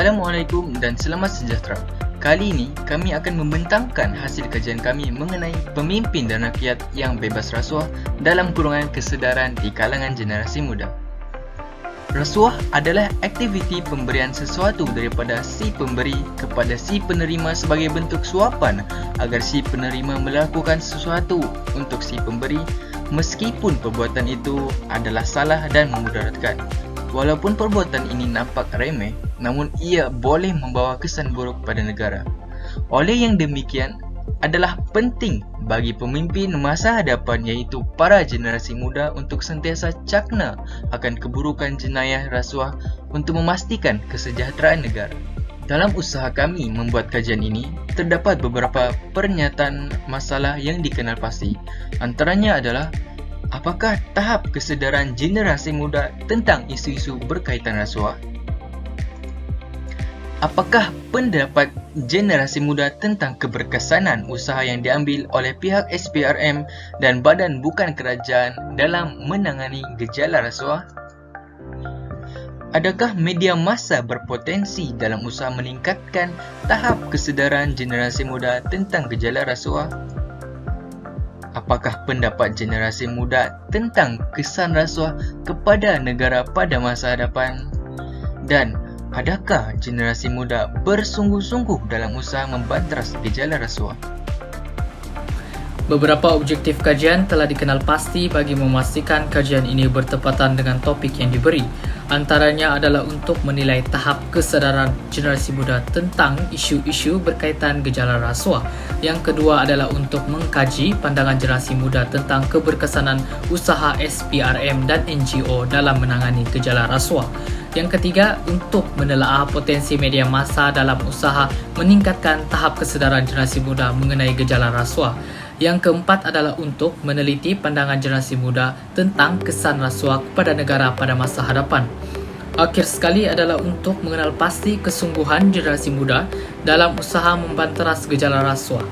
Assalamualaikum dan selamat sejahtera. Kali ini kami akan membentangkan hasil kajian kami mengenai pemimpin dan rakyat yang bebas rasuah dalam kurungan kesedaran di kalangan generasi muda. Rasuah adalah aktiviti pemberian sesuatu daripada si pemberi kepada si penerima sebagai bentuk suapan agar si penerima melakukan sesuatu untuk si pemberi meskipun perbuatan itu adalah salah dan memudaratkan. Walaupun perbuatan ini nampak remeh, namun ia boleh membawa kesan buruk pada negara. Oleh yang demikian, adalah penting bagi pemimpin masa hadapan iaitu para generasi muda untuk sentiasa cakna akan keburukan jenayah rasuah untuk memastikan kesejahteraan negara. Dalam usaha kami membuat kajian ini, terdapat beberapa pernyataan masalah yang dikenal pasti. Antaranya adalah apakah tahap kesedaran generasi muda tentang isu-isu berkaitan rasuah? Apakah pendapat generasi muda tentang keberkesanan usaha yang diambil oleh pihak SPRM dan badan bukan kerajaan dalam menangani gejala rasuah? Adakah media massa berpotensi dalam usaha meningkatkan tahap kesedaran generasi muda tentang gejala rasuah? Apakah pendapat generasi muda tentang kesan rasuah kepada negara pada masa hadapan? Dan adakah generasi muda bersungguh-sungguh dalam usaha membanteras gejala rasuah? Beberapa objektif kajian telah dikenal pasti bagi memastikan kajian ini bertepatan dengan topik yang diberi. Antaranya adalah untuk menilai tahap kesedaran generasi muda tentang isu-isu berkaitan gejala rasuah. Yang kedua adalah untuk mengkaji pandangan generasi muda tentang keberkesanan usaha SPRM dan NGO dalam menangani gejala rasuah. Yang ketiga, untuk menelaah potensi media massa dalam usaha meningkatkan tahap kesedaran generasi muda mengenai gejala rasuah. Yang keempat adalah untuk meneliti pandangan generasi muda tentang kesan rasuah kepada negara pada masa hadapan. Akhir sekali adalah untuk mengenal pasti kesungguhan generasi muda dalam usaha membanteras gejala rasuah.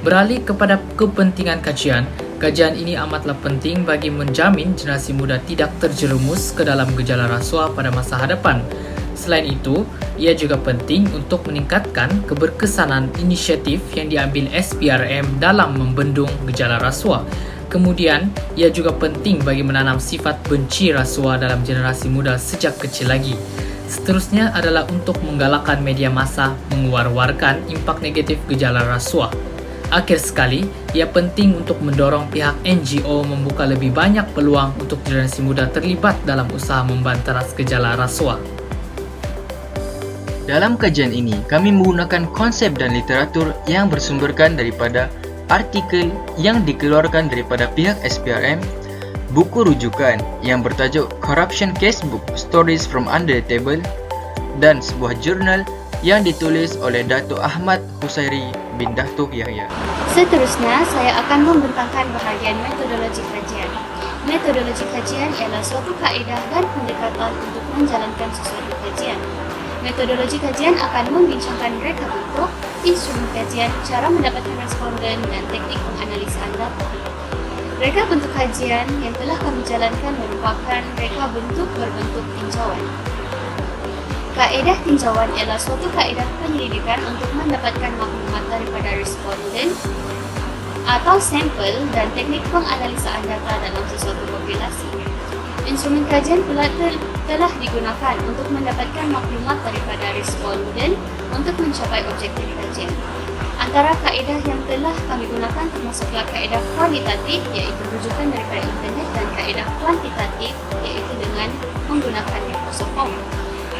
Beralih kepada kepentingan kajian, kajian ini amatlah penting bagi menjamin generasi muda tidak terjerumus ke dalam gejala rasuah pada masa hadapan. Selain itu, ia juga penting untuk meningkatkan keberkesanan inisiatif yang diambil SPRM dalam membendung gejala rasuah. Kemudian, ia juga penting bagi menanam sifat benci rasuah dalam generasi muda sejak kecil lagi. Seterusnya adalah untuk menggalakkan media massa menguar-warkan impak negatif gejala rasuah. Akhir sekali, ia penting untuk mendorong pihak NGO membuka lebih banyak peluang untuk generasi muda terlibat dalam usaha membanteras gejala rasuah. Dalam kajian ini, kami menggunakan konsep dan literatur yang bersumberkan daripada artikel yang dikeluarkan daripada pihak SPRM, buku rujukan yang bertajuk Corruption Casebook Stories from Under the Table, dan sebuah jurnal yang ditulis oleh Datuk Ahmad Husairi bin Datuk Yahya. Seterusnya, saya akan membentangkan bahagian metodologi kajian. Metodologi kajian ialah suatu kaedah dan pendekatan untuk menjalankan sesuatu kajian. Metodologi kajian akan membincangkan reka bentuk, instrumen kajian, cara mendapatkan responden, dan teknik penganalisaan data. Reka bentuk kajian yang telah kami jalankan merupakan reka bentuk berbentuk tinjauan. Kaedah tinjauan ialah suatu kaedah penyelidikan untuk mendapatkan maklumat daripada responden atau sampel dan teknik penganalisaan data dalam sesuatu populasi. Instrumen kajian pula telah digunakan untuk mendapatkan maklumat daripada responden untuk mencapai objektif kajian. Antara kaedah yang telah kami gunakan termasuklah kaedah kualitatif iaitu rujukan daripada internet dan kaedah kuantitatif iaitu dengan menggunakan Microsoft Form.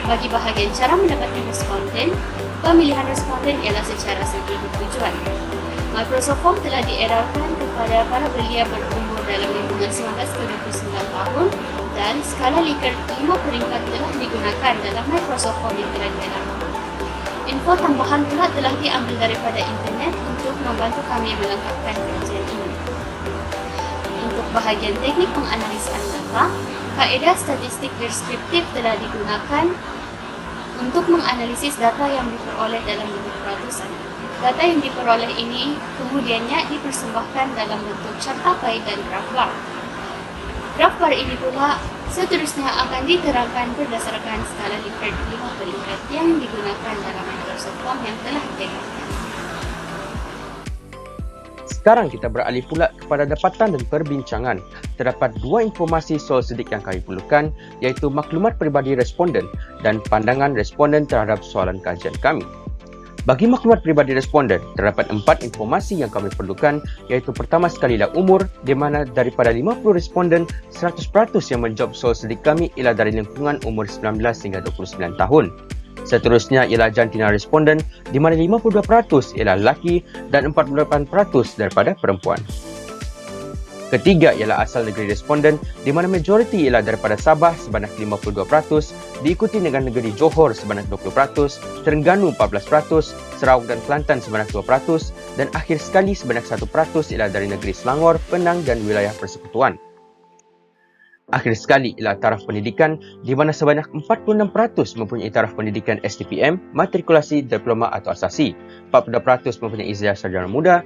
Bagi bahagian cara mendapatkan responden, pemilihan responden ialah secara sendiri tujuan. Microsoft Form telah diedarkan kepada para belia berumur dalam lingkungan 19 ke 29 tahun dan skala Likert 5 peringkat telah digunakan dalam Microsoft Form yang telah diadakan. Info tambahan pula telah diambil daripada internet untuk membantu kami melengkapkan kajian ini. Untuk bahagian teknik penganalisan data, kaedah statistik deskriptif telah digunakan untuk menganalisis data yang diperoleh dalam bentuk peratusan. Data yang diperoleh ini kemudiannya dipersembahkan dalam bentuk carta pie dan graf bar. Graf bar ini pula seterusnya akan diterangkan berdasarkan skala Likert 5 peringkat yang digunakan dalam Microsoft Form yang telah diedarkan. Sekarang kita beralih pula kepada dapatan dan perbincangan. Terdapat dua informasi soal sedik yang kami perlukan, iaitu maklumat peribadi responden dan pandangan responden terhadap soalan kajian kami. Bagi maklumat peribadi responden, terdapat 4 informasi yang kami perlukan, iaitu pertama sekali ialah umur, di mana daripada 50 responden, 100% yang menjawab soal sedik kami ialah dari lingkungan umur 19 hingga 29 tahun. Seterusnya ialah jantina responden, di mana 52% ialah lelaki dan 48% daripada perempuan. Ketiga ialah asal negeri responden, di mana majoriti ialah daripada Sabah sebanyak 52%, diikuti dengan negeri Johor sebanyak 20%, Terengganu 14%, Sarawak dan Kelantan sebanyak 2%, dan akhir sekali sebanyak 1% ialah dari negeri Selangor, Penang dan wilayah persekutuan. Akhir sekali ialah taraf pendidikan, di mana sebanyak 46% mempunyai taraf pendidikan STPM, matrikulasi, diploma atau asasi, 40% mempunyai ijazah sarjana muda,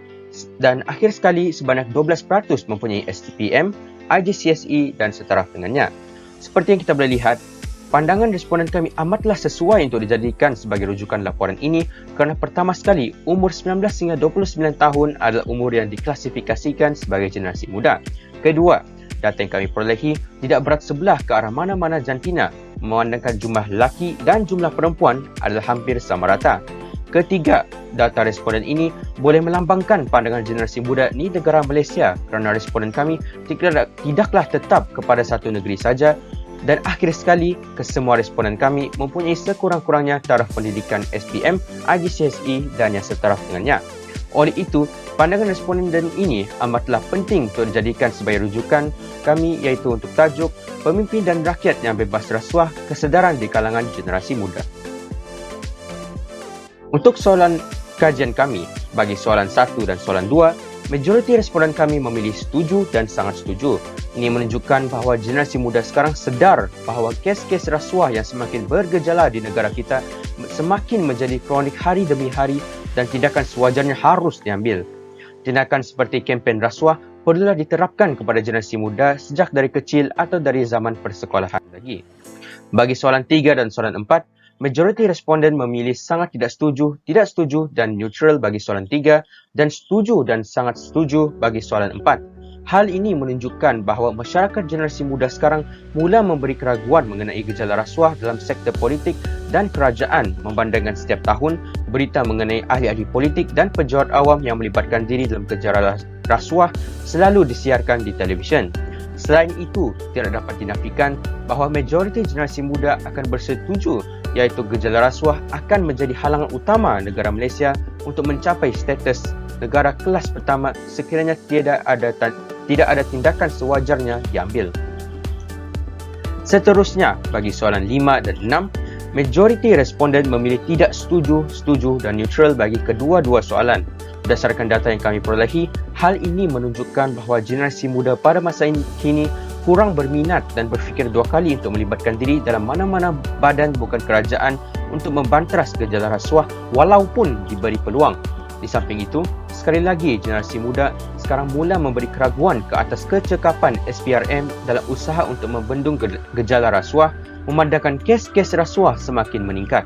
dan akhir sekali sebanyak 12% mempunyai STPM, IGCSE dan setaraf dengannya. Seperti yang kita boleh lihat, pandangan responden kami amatlah sesuai untuk dijadikan sebagai rujukan laporan ini kerana pertama sekali, umur 19 hingga 29 tahun adalah umur yang diklasifikasikan sebagai generasi muda. Kedua, data yang kami perolehi tidak berat sebelah ke arah mana-mana jantina, memandangkan jumlah lelaki dan jumlah perempuan adalah hampir sama rata. Ketiga, data responden ini boleh melambangkan pandangan generasi muda di negara Malaysia kerana responden kami tidaklah tetap kepada satu negeri saja. Dan akhir sekali, kesemua responden kami mempunyai sekurang-kurangnya taraf pendidikan SPM, IGCSE dan yang setaraf dengannya. Oleh itu, pandangan responden ini amatlah penting untuk dijadikan sebagai rujukan kami, iaitu untuk tajuk Pemimpin dan Rakyat yang Bebas Rasuah, Kesedaran di Kalangan Generasi Muda. Untuk soalan kajian kami, bagi soalan 1 dan soalan 2, majoriti responden kami memilih setuju dan sangat setuju. Ini menunjukkan bahawa generasi muda sekarang sedar bahawa kes-kes rasuah yang semakin bergejala di negara kita semakin menjadi kronik hari demi hari dan tindakan sewajarnya harus diambil. Tindakan seperti kempen rasuah perlulah diterapkan kepada generasi muda sejak dari kecil atau dari zaman persekolahan lagi. Bagi soalan 3 dan soalan 4, majoriti responden memilih sangat tidak setuju dan neutral bagi soalan 3 dan setuju dan sangat setuju bagi soalan 4. Hal ini menunjukkan bahawa masyarakat generasi muda sekarang mula memberi keraguan mengenai gejala rasuah dalam sektor politik dan kerajaan membandingkan setiap tahun berita mengenai ahli-ahli politik dan pejabat awam yang melibatkan diri dalam gejala rasuah selalu disiarkan di televisyen. Selain itu, tidak dapat dinafikan bahawa majoriti generasi muda akan bersetuju iaitu gejala rasuah akan menjadi halangan utama negara Malaysia untuk mencapai status negara kelas pertama sekiranya tidak ada tindakan sewajarnya diambil. Seterusnya, bagi soalan 5 dan 6, majoriti responden memilih tidak setuju, setuju dan neutral bagi kedua-dua soalan. Berdasarkan data yang kami perolehi, hal ini menunjukkan bahawa generasi muda pada masa kini kurang berminat dan berfikir dua kali untuk melibatkan diri dalam mana-mana badan bukan kerajaan untuk membantras gejala rasuah walaupun diberi peluang. Di samping itu, sekali lagi generasi muda sekarang mula memberi keraguan ke atas kecekapan SPRM dalam usaha untuk membendung gejala rasuah, memandangkan kes-kes rasuah semakin meningkat.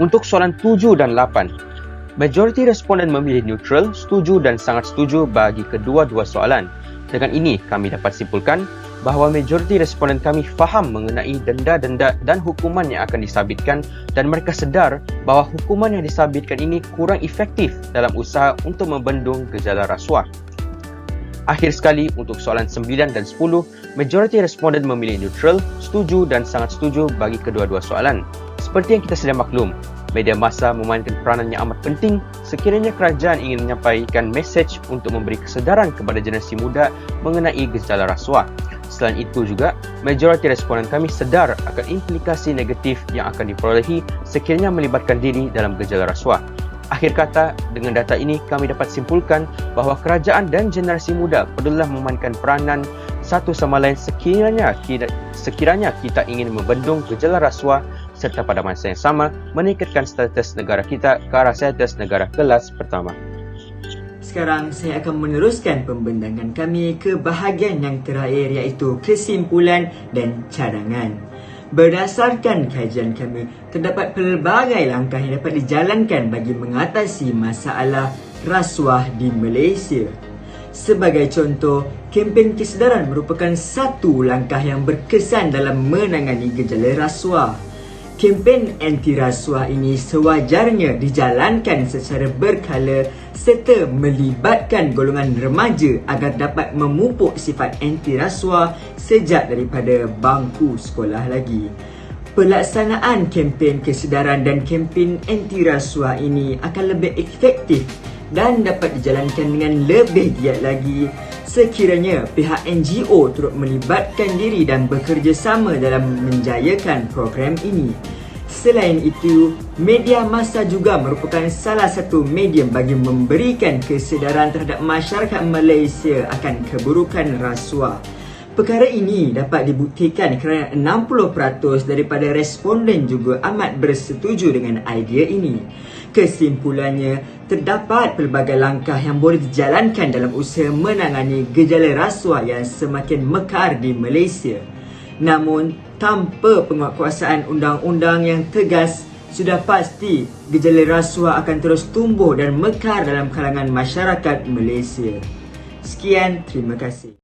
Untuk soalan 7 dan 8, majoriti responden memilih neutral, setuju dan sangat setuju bagi kedua-dua soalan. Dengan ini, kami dapat simpulkan bahawa majoriti responden kami faham mengenai denda-denda dan hukuman yang akan disabitkan dan mereka sedar bahawa hukuman yang disabitkan ini kurang efektif dalam usaha untuk membendung gejala rasuah. Akhir sekali, untuk soalan 9 dan 10, majoriti responden memilih neutral, setuju dan sangat setuju bagi kedua-dua soalan. Seperti yang kita sedia maklum, media massa memainkan peranan yang amat penting sekiranya kerajaan ingin menyampaikan mesej untuk memberi kesedaran kepada generasi muda mengenai gejala rasuah. Selain itu juga, majoriti responden kami sedar akan implikasi negatif yang akan diperolehi sekiranya melibatkan diri dalam gejala rasuah. Akhir kata, dengan data ini kami dapat simpulkan bahawa kerajaan dan generasi muda perlulah memainkan peranan satu sama lain sekiranya kita ingin membendung gejala rasuah serta pada masa yang sama meningkatkan status negara kita ke arah status negara kelas pertama. Sekarang saya akan meneruskan pembentangan kami ke bahagian yang terakhir, iaitu kesimpulan dan cadangan. Berdasarkan kajian kami, terdapat pelbagai langkah yang dapat dijalankan bagi mengatasi masalah rasuah di Malaysia. Sebagai contoh, kempen kesedaran merupakan satu langkah yang berkesan dalam menangani gejala rasuah. Kempen anti rasuah ini sewajarnya dijalankan secara berkala serta melibatkan golongan remaja agar dapat memupuk sifat anti rasuah sejak daripada bangku sekolah lagi. Pelaksanaan kempen kesedaran dan kempen anti rasuah ini akan lebih efektif dan dapat dijalankan dengan lebih giat lagi sekiranya pihak NGO turut melibatkan diri dan bekerjasama dalam menjayakan program ini. Selain itu, media massa juga merupakan salah satu medium bagi memberikan kesedaran terhadap masyarakat Malaysia akan keburukan rasuah. Perkara ini dapat dibuktikan kerana 60% daripada responden juga amat bersetuju dengan idea ini. Kesimpulannya, terdapat pelbagai langkah yang boleh dijalankan dalam usaha menangani gejala rasuah yang semakin mekar di Malaysia. Namun, tanpa penguatkuasaan undang-undang yang tegas, sudah pasti gejala rasuah akan terus tumbuh dan mekar dalam kalangan masyarakat Malaysia. Sekian, terima kasih.